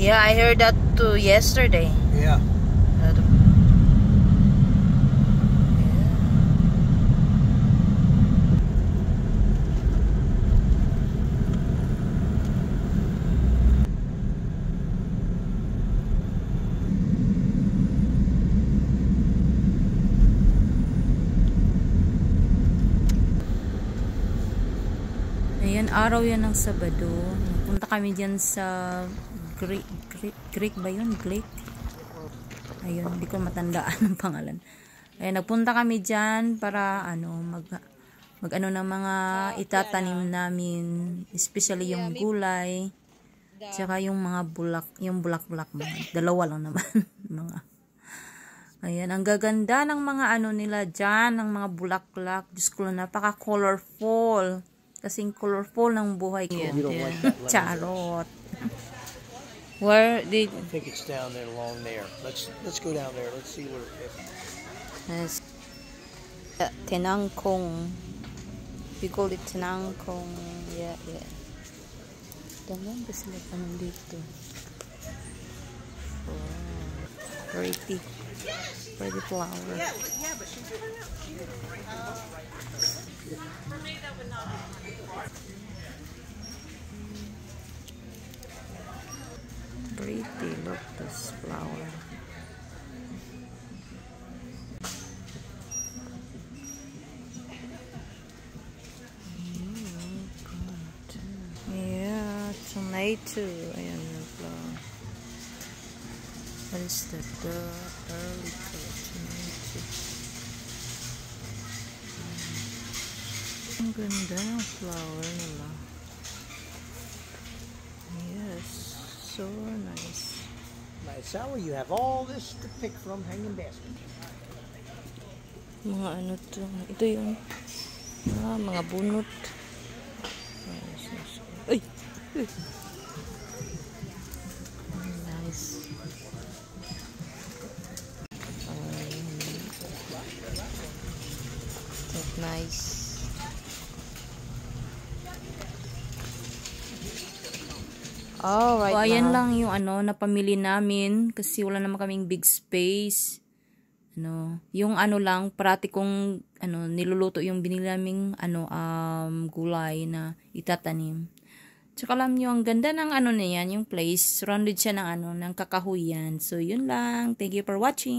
Yeah, I heard that too yesterday. Yeah. Ayan, araw yan ng Sabado. Punta kami dyan sa Greek ba yun? Greek? Ayun, hindi ko matandaan ang pangalan. Ayan, nagpunta kami dyan para mag ng mga itatanim namin, especially yung gulay, tsaka yung mga bulak-bulak dalawa lang naman. Ayan, ang gaganda ng mga nila dyan, ng mga bulaklak. Diyos ko, napaka-colorful. Kasing colorful ng buhay ko. Like charot. Where did... I think it's down there, along there. Let's go down there. Let's see where it is. Yes. Tinangkong. We call it tinangkong. Yeah. Daman ba sila pa nandito? Oh, pretty flower. Yeah, but she's for me that would not be. Pretty, look this flower. Yeah, tomato. Ayan yung flower. What is that? The early tomato. Ang ganda ng flower nila. Yes, so nice. Nice, Sally, you have all this to pick from hanging basket. Mga to. Ito yung mga bunot. Ay! Nice. That's nice. Alright. So, ayan lang yung napamili namin kasi wala naman kaming big space. Yung lang parati kong niluluto yung binili naming gulay na itatanim. Tsaka alam nyo, ang ganda ng niyan, yung place, surrounded siya ng ng kakahuyan. So, yun lang. Thank you for watching.